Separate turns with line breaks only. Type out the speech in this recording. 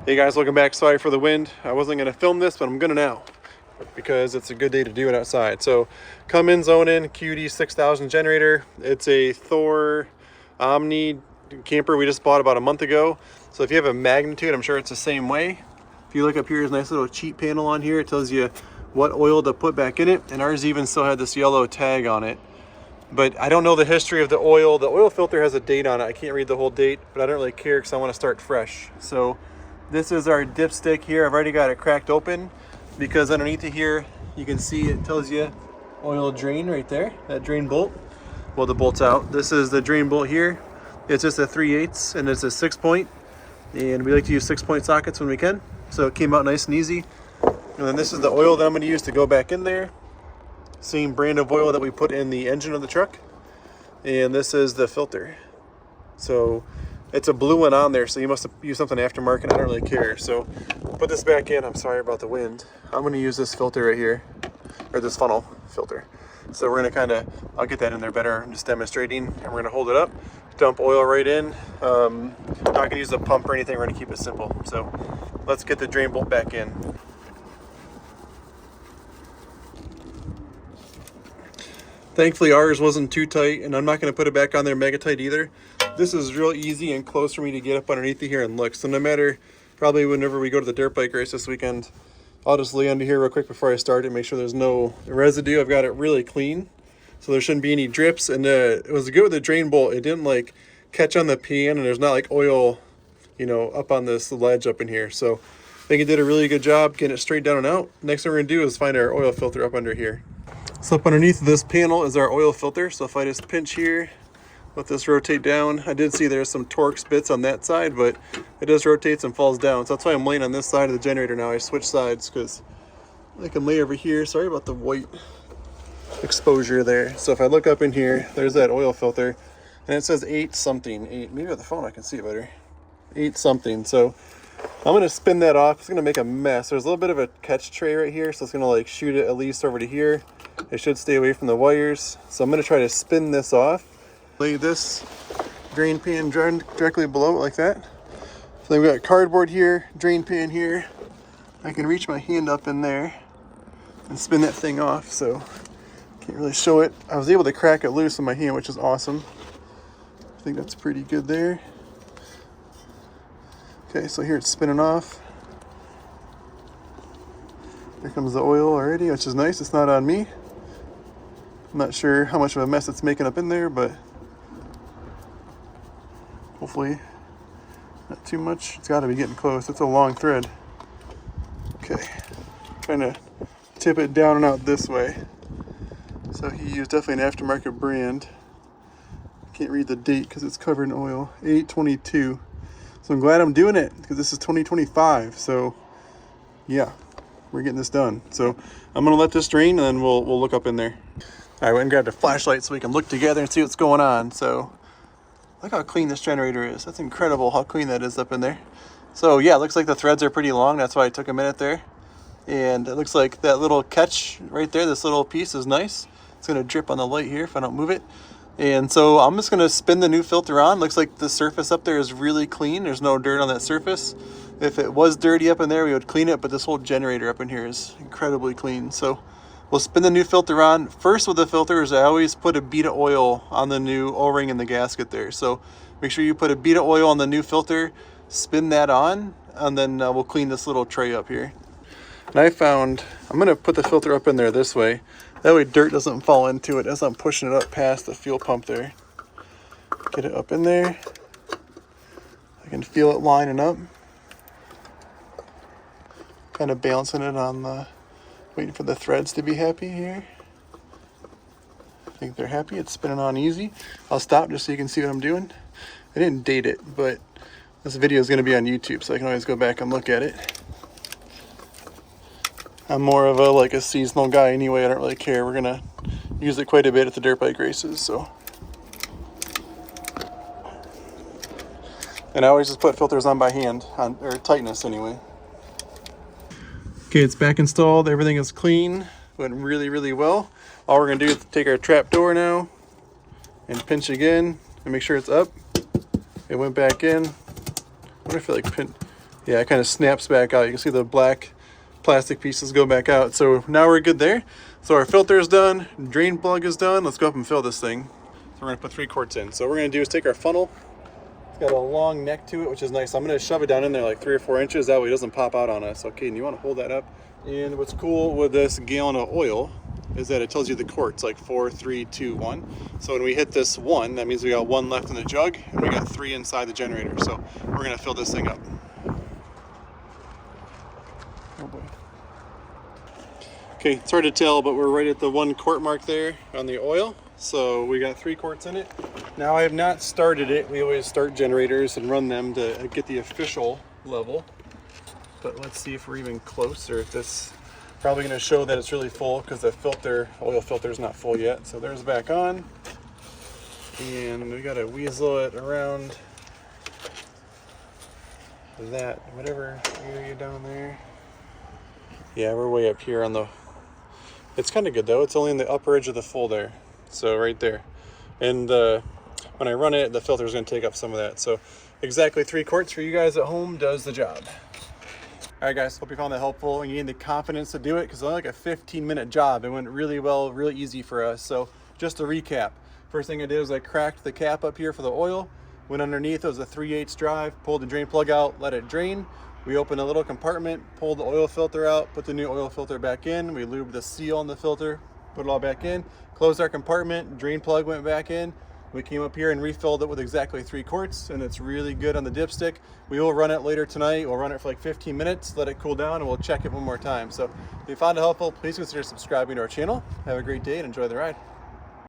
Hey guys, welcome back. Sorry for the wind. I wasn't going to film this, but I'm going to now because it's a good day to do it outside. So Cummins Onan QD 6000 generator. It's a Thor Omni camper we just bought about a month ago. So if you have a magnitude, I'm sure it's the same way. If you look up here, there's a nice little cheat panel on here. It tells you what oil to put back in it. And ours even still had this yellow tag on it. But I don't know the history of the oil. The oil filter has a date on it. I can't read the whole date, but I don't really care because I want to start fresh. So this is our dipstick here. I've already got it cracked open because underneath it here, you can see it tells you oil drain right there, that drain bolt. Well, the bolt's out. This is the drain bolt here. It's just a 3/8 and it's a 6-point. And we like to use 6-point sockets when we can. So it came out nice and easy. And then this is the oil that I'm going to use to go back in there. Same brand of oil that we put in the engine of the truck. And this is the filter. So it's a blue one on there, so you must have used something aftermarket. I don't really care. So put this back in. I'm sorry about the wind. I'm going to use this filter right here, or this funnel filter. So we're going to I'll get that in there better. I'm just demonstrating, and we're going to hold it up, dump oil right in. Not going to use a pump or anything. We're going to keep it simple. So let's get the drain bolt back in. Thankfully ours wasn't too tight, and I'm not going to put it back on there mega tight either. This is real easy and close for me to get up underneath it here and look. So no matter, probably whenever we go to the dirt bike race this weekend, I'll just lay under here real quick before I start it, make sure there's no residue. I've got it really clean, so there shouldn't be any drips. And it was good with the drain bolt. It didn't like catch on the pan, and there's not like oil, you know, up on this ledge up in here. So I think it did a really good job getting it straight down and out. Next thing we're gonna do is find our oil filter up under here. So up underneath this panel is our oil filter. So if I just pinch here, let this rotate down. I did see there's some Torx bits on that side, but it just rotates and falls down. So that's why I'm laying on this side of the generator now. I switched sides because I can lay over here. Sorry about the white exposure there. So if I look up in here, there's that oil filter, and it says 8 something. 8, maybe with the phone I can see it better. 8 something. So I'm gonna spin that off. It's gonna make a mess. There's a little bit of a catch tray right here, so it's gonna like shoot it at least over to here. It should stay away from the wires. So I'm gonna try to spin this off. Lay this drain pan directly below it like that. So then we've got cardboard here, drain pan here. I can reach my hand up in there and spin that thing off. So can't really show it. I was able to crack it loose in my hand, which is awesome. I think that's pretty good there. Okay, so here it's spinning off. Here comes the oil already, which is nice. It's not on me. I'm not sure how much of a mess it's making up in there, but hopefully not too much. It's got to be getting close. It's a long thread. Okay, trying to tip it down and out this way. So he used definitely an aftermarket brand. Can't read the date because it's covered in oil. 8/22. So I'm glad I'm doing it because this is 2025. So yeah, we're getting this done. So I'm gonna let this drain and then we'll look up in there. All right, I went and grabbed a flashlight so we can look together and see what's going on. So look how clean this generator is. That's incredible how clean that is up in there. So yeah, it looks like the threads are pretty long. That's why it took a minute there. And it looks like that little catch right there, this little piece is nice. It's gonna drip on the light here if I don't move it. And so I'm just gonna spin the new filter on. Looks like the surface up there is really clean. There's no dirt on that surface. If it was dirty up in there, we would clean it, but this whole generator up in here is incredibly clean. So we'll spin the new filter on. First with the filters, I always put a bead of oil on the new O-ring in the gasket there. So make sure you put a bead of oil on the new filter, spin that on, and then we'll clean this little tray up here. And I found, I'm gonna put the filter up in there this way. That way dirt doesn't fall into it as I'm pushing it up past the fuel pump there. Get it up in there. I can feel it lining up. Kind of balancing it on the, waiting for the threads to be happy here. I think they're happy. It's spinning on easy. I'll stop just so you can see what I'm doing. I didn't date it, but this video is going to be on YouTube, so I can always go back and look at it. I'm more of a seasonal guy anyway. I don't really care. We're gonna use it quite a bit at the dirt bike races. So, and I always just put filters on by hand, or tightness anyway. Okay, it's back installed. Everything is clean. Went really, really well. All we're gonna do is take our trap door now and pinch again and make sure it's up. It went back in. What if I Yeah, it kind of snaps back out. You can see the black plastic pieces go back out. So now we're good there. So our filter is done, drain plug is done. Let's go up and fill this thing. So we're gonna put 3 quarts in. So what we're gonna do is take our funnel. It's got a long neck to it, which is nice. I'm gonna shove it down in there like 3 or 4 inches. That way it doesn't pop out on us. Okay, and you wanna hold that up. And what's cool with this gallon of oil is that it tells you the quarts, like 4, 3, 2, 1. So when we hit this 1, that means we got 1 left in the jug, and we got 3 inside the generator. So we're gonna fill this thing up. Oh boy. Okay, it's hard to tell, but we're right at the 1 quart mark there on the oil. So we got 3 quarts in it. Now I have not started it. We always start generators and run them to get the official level. But let's see if we're even close, or if this probably going to show that it's really full because the filter, oil filter is not full yet. So there's back on. And we got to weasel it around that, whatever area down there. Yeah, we're way up here on the, it's kind of good though. It's only in the upper edge of the full there. So right there. And when I run it, the filter is going to take up some of that. So exactly 3 quarts for you guys at home does the job. All right, guys, hope you found that helpful and you gained the confidence to do it, because it's only like a 15-minute job. It went really well, really easy for us. So just to recap, first thing I did was I cracked the cap up here for the oil, went underneath. It was a 3/8 drive, pulled the drain plug out, let it drain. We opened a little compartment, pulled the oil filter out, put the new oil filter back in. We lubed the seal on the filter, put it all back in, closed our compartment, drain plug went back in. We came up here and refilled it with exactly 3 quarts, and it's really good on the dipstick. We will run it later tonight. We'll run it for like 15 minutes, let it cool down, and we'll check it one more time. So if you found it helpful, please consider subscribing to our channel. Have a great day and enjoy the ride.